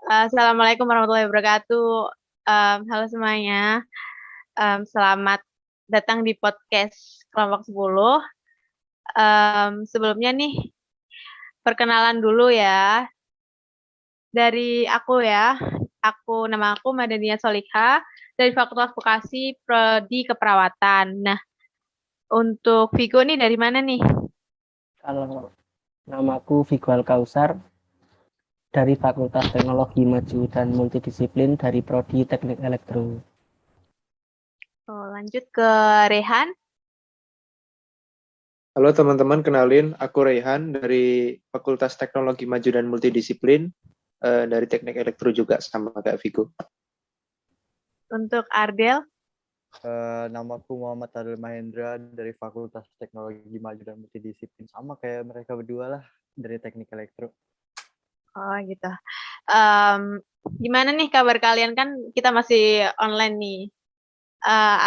Assalamualaikum warahmatullahi wabarakatuh. Halo semuanya. Selamat datang di podcast kelompok 10. Sebelumnya nih, perkenalan dulu ya. Dari aku ya. Nama aku Madania Solihah dari Fakultas Vokasi Prodi Keperawatan. Nah, untuk Vigo nih dari mana nih? Kalau namaku Vigual Kausar dari Fakultas Teknologi Maju dan Multidisiplin dari Prodi Teknik Elektro. Oh, lanjut ke Rehan. Halo teman-teman, kenalin aku Rehan dari Fakultas Teknologi Maju dan Multidisiplin dari Teknik Elektro juga sama kayak Vigo. Untuk Ardel. Namaku Muhammad Adil Mahendra dari Fakultas Teknologi Maju dan Multidisiplin, sama kayak mereka berdua lah, dari Teknik Elektro. Oh gitu. Gimana nih kabar kalian, kan kita masih online nih.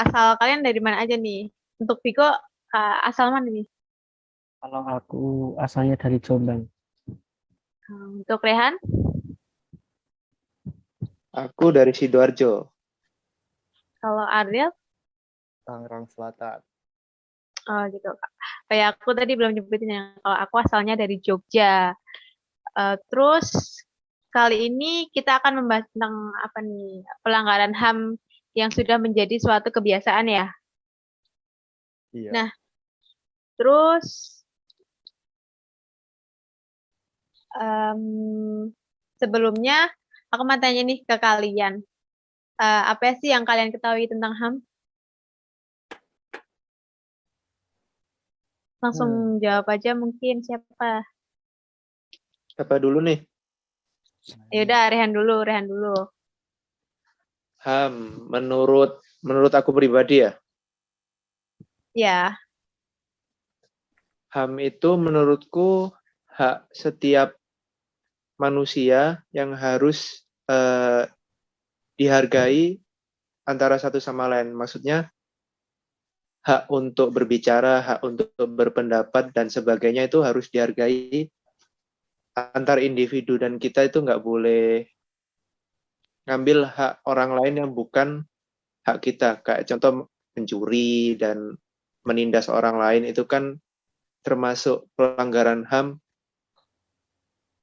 Asal kalian dari mana aja nih? Untuk Viko, asal mana nih? Kalau aku asalnya dari Jombang. Untuk Rehan? Aku dari Sidoarjo. Kalau Ardel? Tangerang Selatan. Oh gitu. Kayak aku tadi belum nyebutin ya. Kalau aku asalnya dari Jogja. Terus kali ini kita akan membahas tentang apa nih? Pelanggaran HAM yang sudah menjadi suatu kebiasaan ya. Iya. Nah, terus sebelumnya aku mau tanya nih ke kalian. Apa sih yang kalian ketahui tentang HAM? Langsung jawab aja mungkin siapa. Siapa dulu nih? Ya udah, Rehan dulu, Rehan dulu. HAM, menurut aku pribadi ya, Ya, HAM itu menurutku hak setiap manusia yang harus dihargai antara satu sama lain. Maksudnya hak untuk berbicara, hak untuk berpendapat dan sebagainya itu harus dihargai antar individu, dan kita itu nggak boleh ngambil hak orang lain yang bukan hak kita. Kayak contoh mencuri dan menindas orang lain itu kan termasuk pelanggaran HAM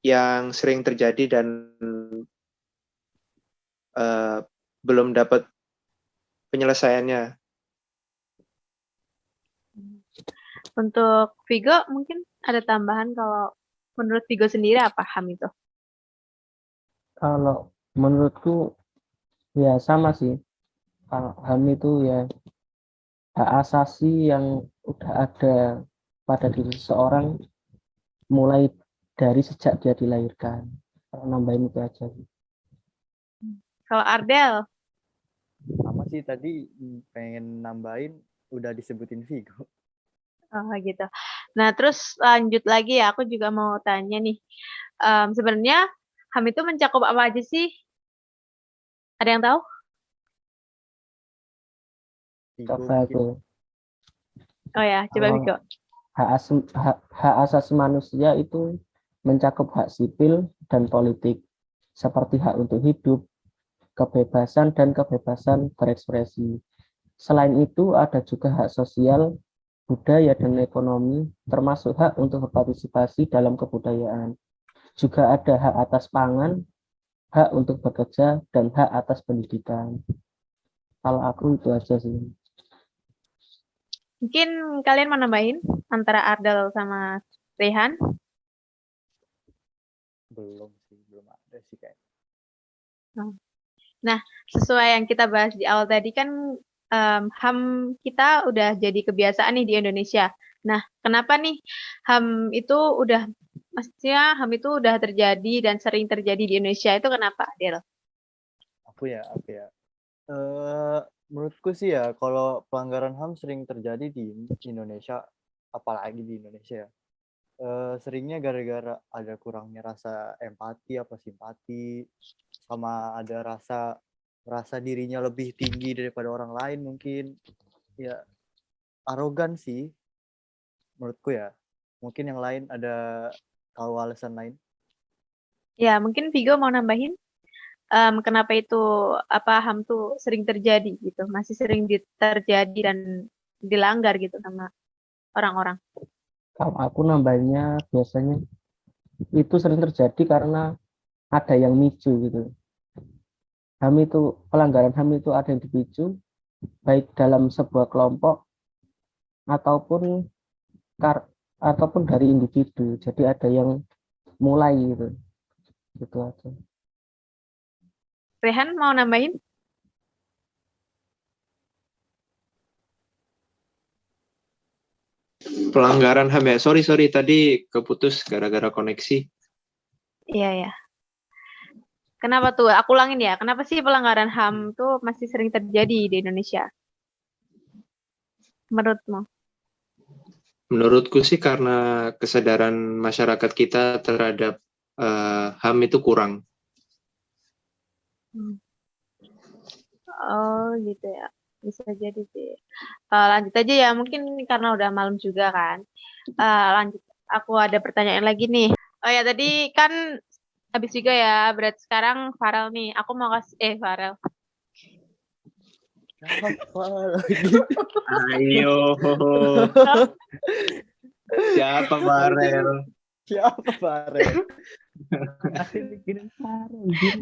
yang sering terjadi dan belum dapat penyelesaiannya. untuk Vigo mungkin ada tambahan, kalau menurut Vigo sendiri apa HAM itu? Kalau menurutku ya sama sih. Kalau HAM itu ya hak asasi yang udah ada pada diri seseorang mulai dari sejak dia dilahirkan. Kalau nambahin itu aja sih. Kalau Ardel? Sama sih, tadi pengen nambahin, udah disebutin Vigo. Oh gitu. Nah, terus lanjut lagi ya, aku juga mau tanya nih. Sebenarnya HAM itu mencakup apa aja sih? Ada yang tahu? Vigo Coba mungkin. aku. Oh ya, coba Kalau Vigo. hak asasi manusia itu mencakup hak sipil dan politik, seperti hak untuk hidup, kebebasan dan kebebasan berekspresi. Selain itu, ada juga hak sosial, budaya, dan ekonomi, termasuk hak untuk berpartisipasi dalam kebudayaan. Juga ada hak atas pangan, hak untuk bekerja, dan hak atas pendidikan. Kalau aku itu aja sih. Mungkin kalian mau nambahin antara Ardel sama Rehan? Belum ada sih kayak. Nah, sesuai yang kita bahas di awal tadi kan, HAM kita udah jadi kebiasaan nih di Indonesia. Nah, kenapa nih maksudnya HAM itu udah terjadi dan sering terjadi di Indonesia, itu kenapa, Del? Aku ya, menurutku sih ya, kalau pelanggaran HAM sering terjadi di Indonesia, apalagi di Indonesia ya, seringnya gara-gara ada kurangnya rasa empati apa simpati, sama ada rasa dirinya lebih tinggi daripada orang lain mungkin. Ya, arogan sih menurutku ya. Mungkin yang lain ada tahu alasan lain. Ya, mungkin Vigo mau nambahin? kenapa itu HAM tuh sering terjadi gitu, masih sering terjadi dan dilanggar gitu sama orang-orang. Kalau aku nambahnya biasanya itu sering terjadi karena ada yang micu gitu. Pelanggaran HAM itu ada yang dipicu baik dalam sebuah kelompok ataupun ataupun dari individu. Jadi ada yang mulai gitu. Gitu aja. Rehan mau nambahin? Pelanggaran HAM ya. Sorry tadi keputus gara-gara koneksi. Iya ya. Kenapa tuh? Aku ulangin ya. Kenapa sih pelanggaran HAM tuh masih sering terjadi di Indonesia? Menurutmu? Menurutku sih karena kesadaran masyarakat kita terhadap HAM itu kurang. Oh gitu ya. Bisa jadi sih. Lanjut aja ya. Mungkin karena udah malam juga kan. Lanjut. Aku ada pertanyaan lagi nih. Oh ya tadi kan habis juga ya. Berarti sekarang Farel nih. Aku mau kasih Farel. Apa lagi? Ayo. Siapa Farel? Siapa Farel?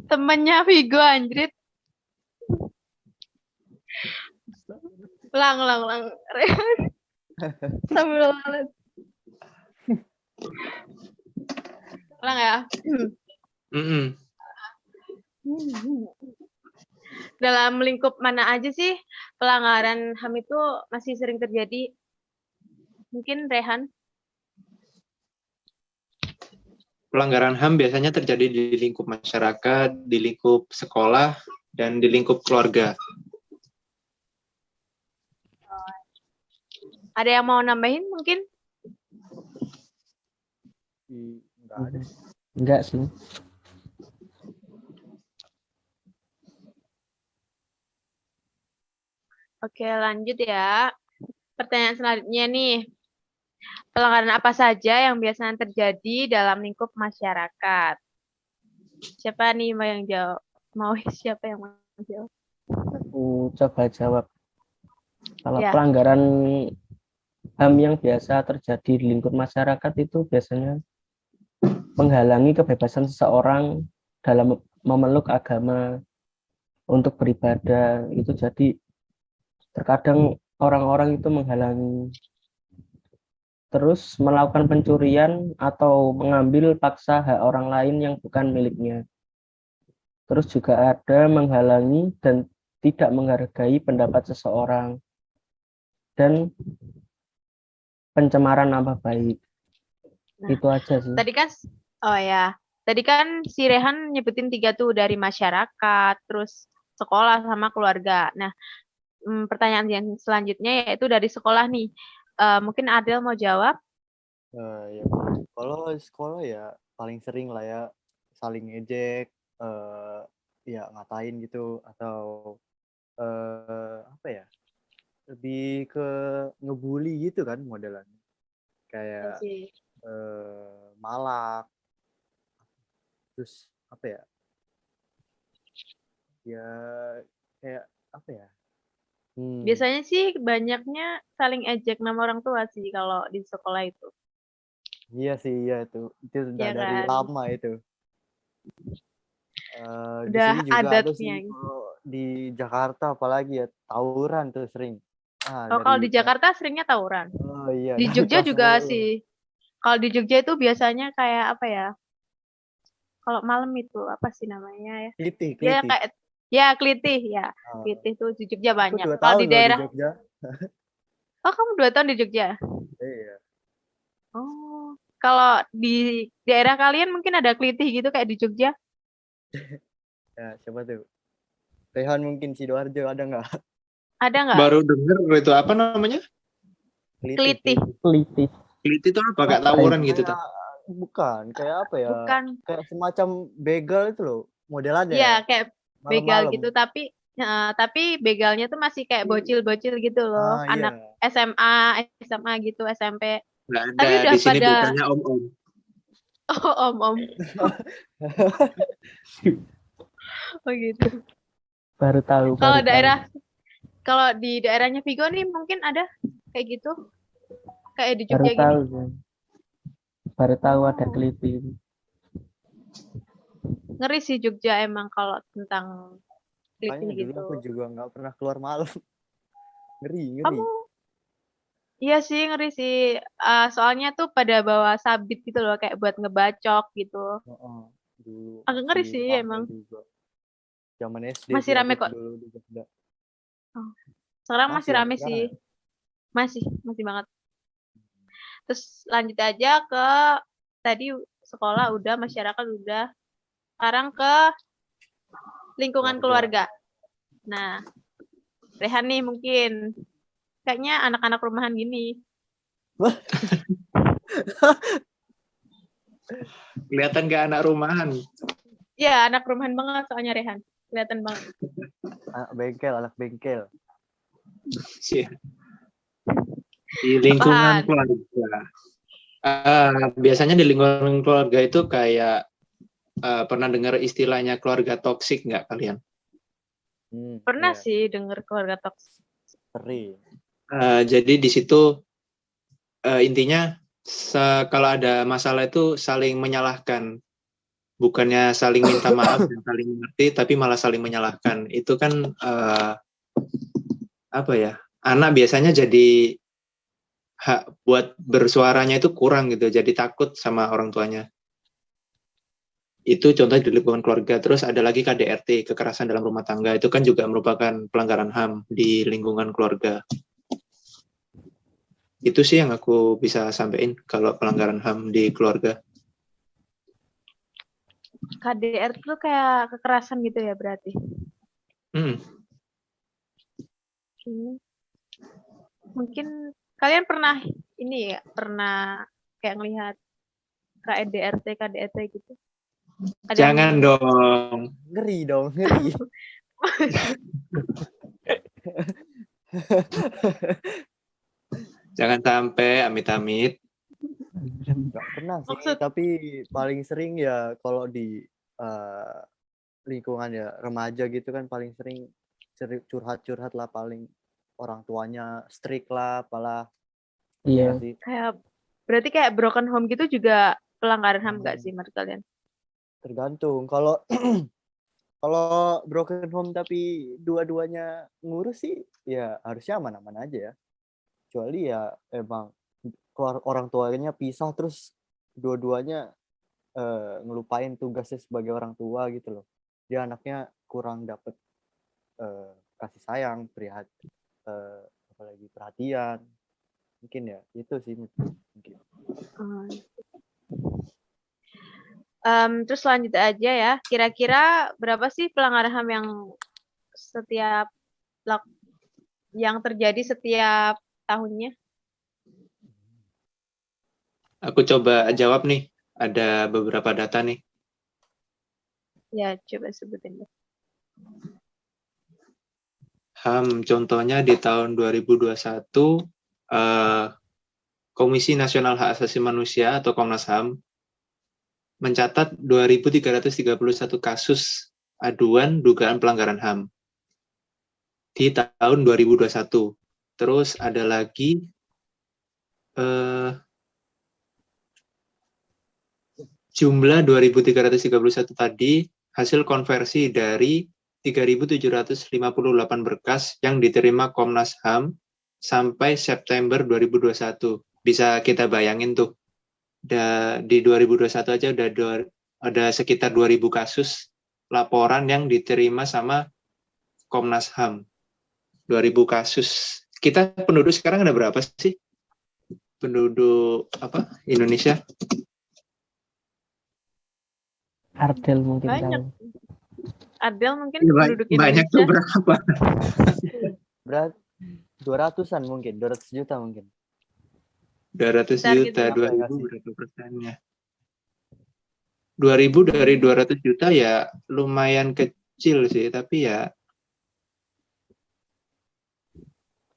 Temennya Vigo anjrit. Ulang. Sambil ulang ya. Dalam lingkup mana aja sih pelanggaran HAM itu masih sering terjadi? Mungkin Rehan? Pelanggaran HAM biasanya terjadi di lingkup masyarakat, di lingkup sekolah, dan di lingkup keluarga. Ada yang mau nambahin mungkin? Enggak ada. Enggak sih. Oke, lanjut ya. Pertanyaan selanjutnya nih. Pelanggaran apa saja yang biasanya terjadi dalam lingkup masyarakat? Siapa nih yang jawab? Siapa yang mau jawab? Aku coba jawab. Kalau Ya. pelanggaran HAM yang biasa terjadi di lingkup masyarakat itu biasanya menghalangi kebebasan seseorang dalam memeluk agama untuk beribadah. Itu jadi terkadang orang-orang itu menghalangi, terus melakukan pencurian atau mengambil paksa hak orang lain yang bukan miliknya. Terus juga ada menghalangi dan tidak menghargai pendapat seseorang dan pencemaran nama baik. Nah, Itu aja sih. Tadi kan si Rehan nyebutin 3 tuh dari masyarakat, terus sekolah sama keluarga. Nah, pertanyaan yang selanjutnya yaitu dari sekolah nih. Mungkin Adel mau jawab? Ya, kalau sekolah ya paling sering lah ya saling ngejek, ya ngatain gitu atau apa ya? Lebih ke ngebully gitu kan modelannya. Kayak malak. Terus apa ya? Ya kayak apa ya? Biasanya sih banyaknya saling ejek nama orang tua sih kalau di sekolah itu. Iya sih, iya itu udah Ya dari kan? lama itu. Di Udah sini juga ada adatnya. sih di Jakarta apalagi ya tawuran tuh sering. Kalau di Jakarta seringnya tawuran. Oh iya. Di Jogja juga sih. Kalau di Jogja itu biasanya kayak apa ya? Kalau malam itu apa sih namanya ya? Klitih. Ya kayak klitih ya. Klitih tuh di Jogja banyak. Kalau di daerah. Di Jogja. Oh, kamu 2 tahun di Jogja? Iya. Oh, kalau di daerah kalian mungkin ada klitih gitu kayak di Jogja? Ya, siapa tuh? Rehan mungkin Sidoarjo ada nggak? Ada nggak? Baru denger itu apa namanya? Klitih. Klitih itu apa? Kayak tawuran gitu tuh? Bukan, kayak apa ya? Bukan. Kayak semacam begal itu loh, modelannya. Iya, kayak begal malam-malam. gitu, tapi begalnya tuh masih kayak bocil-bocil gitu loh. Iya. Anak SMA gitu, SMP. Nggak ada, Tapi udah di sini pada bocahnya om-om. Oh, om-om. Oh gitu. Baru tahu, Kalau baru tahu. kalau di daerahnya Vigo nih mungkin ada kayak gitu. Kayak di Baru Jogja gini. tahu, ya. Baru tahu ada Oh. Keliti. Ngeri sih Jogja emang kalau tentang Makanya kelitih dulu gitu. aku juga nggak pernah keluar malam. Ngeri. Kamu iya sih ngeri sih. Soalnya tuh pada bawa sabit gitu loh kayak buat ngebacok gitu. Heeh. Dulu Agak ngeri masih sih ramai emang. juga. Zaman SD Masih sih rame aku kok. dulu di Jogja. Oh, sekarang masih Masih sampai rame sekarang sih. ya? Masih banget. Terus lanjut aja ke tadi sekolah udah, masyarakat udah. Sekarang ke lingkungan keluarga. Nah, Rehan nih mungkin kayaknya anak-anak rumahan gini. Kelihatan gak anak rumahan. Ya, anak rumahan banget soalnya Rehan. Kelihatan banget. Anak bengkel. Sih. Di lingkungan Apaan? keluarga. Biasanya di lingkungan keluarga itu kayak pernah dengar istilahnya keluarga toksik nggak kalian? Pernah Iya, sih denger keluarga toksik. sering. Jadi di situ intinya kalau ada masalah itu saling menyalahkan, bukannya saling minta maaf dan saling mengerti, tapi malah saling menyalahkan. Itu kan apa ya? Anak biasanya jadi hak buat bersuaranya itu kurang gitu, jadi takut sama orang tuanya. Itu contoh di lingkungan keluarga. Terus ada lagi KDRT, kekerasan dalam rumah tangga. Itu kan juga merupakan pelanggaran HAM di lingkungan keluarga. Itu sih yang aku bisa sampaikan kalau pelanggaran HAM di keluarga. KDR tuh kayak kekerasan gitu ya berarti. Mungkin kalian pernah ini ya, pernah kayak ngelihat KDRT gitu. Ada Jangan dong. Ngeri dong, ngeri. Jangan sampai amit-amit. Nggak pernah sih, tapi paling sering ya kalau di lingkungan ya remaja gitu kan paling sering curhat-curhat lah, paling orang tuanya strict lah, apalah. Iya. Sih. Berarti kayak broken home gitu juga pelanggaran HAM nggak sih menurut kalian? Tergantung. Kalau kalau broken home tapi dua-duanya ngurus sih ya harusnya aman-aman aja ya. Kecuali ya emang orang tuanya pisah terus dua-duanya ngelupain tugasnya sebagai orang tua gitu loh. Dia anaknya kurang dapet kasih sayang, apalagi perhatian. Mungkin ya itu sih mungkin. Terus lanjut aja ya. Kira-kira berapa sih pelanggaran HAM yang terjadi setiap tahunnya? Aku coba jawab nih. Ada beberapa data nih. Ya, coba sebutin deh. HAM contohnya di tahun 2021 Komisi Nasional Hak Asasi Manusia atau Komnas HAM mencatat 2.331 kasus aduan dugaan pelanggaran HAM di tahun 2021. Terus ada lagi jumlah 2.331 tadi hasil konversi dari 3.758 berkas yang diterima Komnas HAM sampai September 2021. Bisa kita bayangin tuh, di 2021 aja ada sekitar 2.000 kasus laporan yang diterima sama Komnas HAM. 2.000 kasus. Kita penduduk sekarang ada berapa sih? Penduduk Indonesia? Ardel mungkin banyak. tahu. Ardel mungkin Ya, penduduk banyak Indonesia. tuh berapa? Berat 200-an mungkin, 200 juta mungkin. 200 juta, Gitu. 2.000 berapa persennya? 2.000 dari 200 juta ya lumayan kecil sih, tapi ya.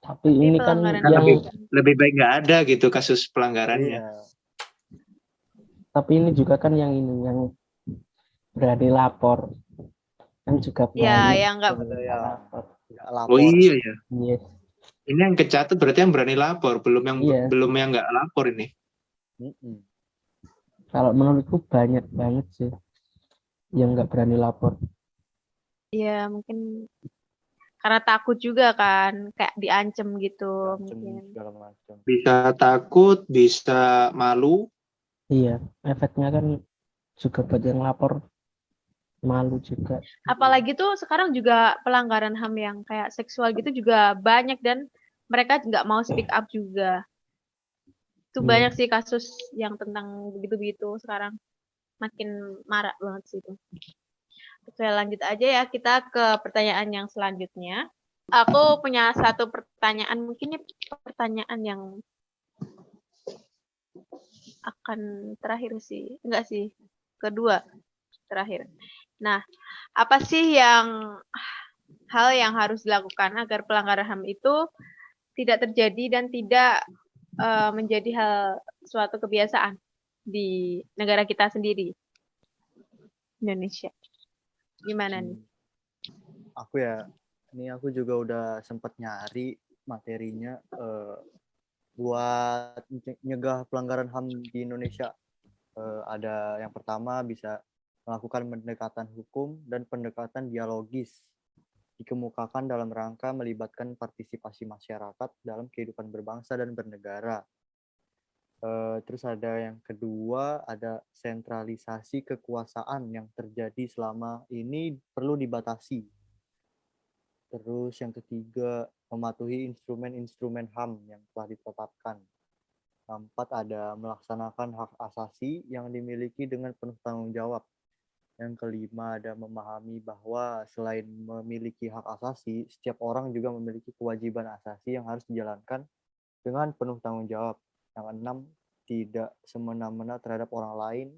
Tapi ini kan yang lebih baik nggak ada gitu kasus pelanggarannya. Iya. Tapi ini juga kan yang berani lapor. Kan juga Ya, banyak yang nggak Ada yang lapor. nggak Oh lapor. iya ya. Yes. Ini yang kecatat berarti yang berani lapor, belum yang Iya. nggak lapor ini. Mm-mm. Kalau menurutku banyak banget sih yang nggak berani lapor. ya mungkin karena takut juga kan, kayak diancem gitu Diancem mungkin. segala macam. Bisa takut, bisa malu. Iya, efeknya kan juga buat yang lapor malu juga. Apalagi tuh sekarang juga pelanggaran HAM yang kayak seksual gitu juga banyak dan mereka nggak mau speak up juga. Itu Iya. banyak sih kasus yang tentang begitu-begitu sekarang makin marak banget sih itu. Oke, lanjut aja ya kita ke pertanyaan yang selanjutnya. Aku punya satu pertanyaan, mungkin ini pertanyaan yang akan terakhir sih. Enggak sih, kedua terakhir. Nah, apa sih hal yang harus dilakukan agar pelanggaran HAM itu tidak terjadi dan tidak menjadi suatu kebiasaan di negara kita sendiri, Indonesia. Gimana nih? Aku ya, ini aku juga udah sempat nyari materinya buat nyegah pelanggaran HAM di Indonesia. Ada yang pertama bisa melakukan pendekatan hukum dan pendekatan dialogis dikemukakan dalam rangka melibatkan partisipasi masyarakat dalam kehidupan berbangsa dan bernegara. Terus ada yang kedua, ada sentralisasi kekuasaan yang terjadi selama ini perlu dibatasi. Terus yang ketiga, mematuhi instrumen-instrumen HAM yang telah ditetapkan. Keempat, ada melaksanakan hak asasi yang dimiliki dengan penuh tanggung jawab. Yang kelima, ada memahami bahwa selain memiliki hak asasi, setiap orang juga memiliki kewajiban asasi yang harus dijalankan dengan penuh tanggung jawab. Yang enam, tidak semena-mena terhadap orang lain.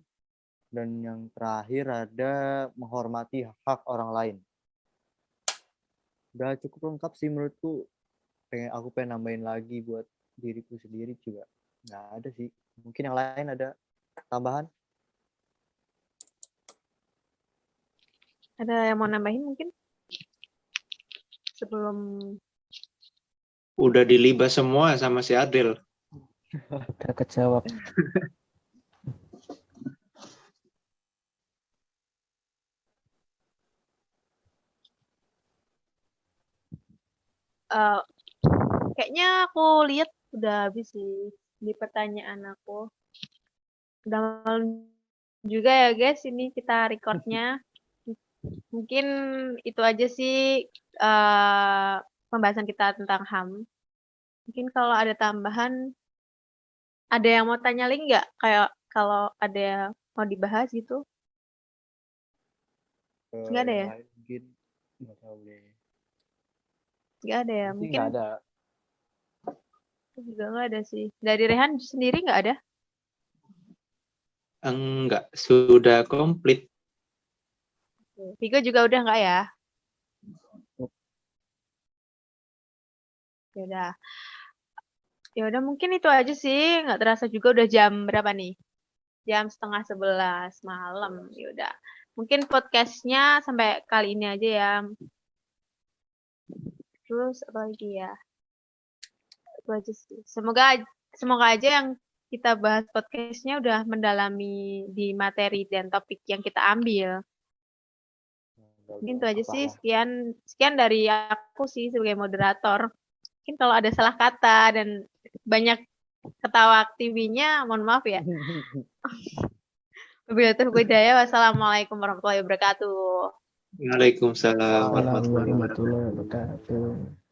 Dan yang terakhir ada menghormati hak orang lain. Udah cukup lengkap sih menurutku. Aku pengen nambahin lagi buat diriku sendiri juga. Nggak ada sih. Mungkin yang lain ada tambahan? Ada yang mau nambahin mungkin? Sebelum Udah dilibas semua sama si Adel. Udah kejawab. kayaknya aku lihat udah habis sih di pertanyaan aku. Udah malam juga ya guys, ini kita recordnya. Mungkin itu aja sih pembahasan kita tentang HAM. Mungkin kalau ada tambahan, ada yang mau tanya lagi nggak? Kayak kalau ada yang mau dibahas gitu? Nggak ada Yang ya? lain mungkin nggak tahu deh. Nggak ada ya? Mungkin Mungkin nggak ada. juga nggak ada sih. Dari Rehan sendiri nggak ada? Enggak, sudah komplit. Vigo juga udah nggak ya? Ya udah. Ya udah mungkin itu aja sih. Nggak terasa juga udah jam berapa nih? Jam 10:30 malam. Ya udah. Mungkin podcastnya sampai kali ini aja ya. Terus apa lagi ya? Itu aja sih. Semoga aja yang kita bahas podcastnya udah mendalami di materi dan topik yang kita ambil. Mungkin itu aja Lengkap lah sih. ya. Sekian dari aku sih sebagai moderator. Mungkin kalau ada salah kata dan banyak ketawa aktivinya, mohon maaf ya. Wabillahi taufiq wal hidayah. Wassalamualaikum warahmatullahi wabarakatuh. Waalaikumsalam warahmatullahi wabarakatuh. Warahmatullahi wabarakatuh.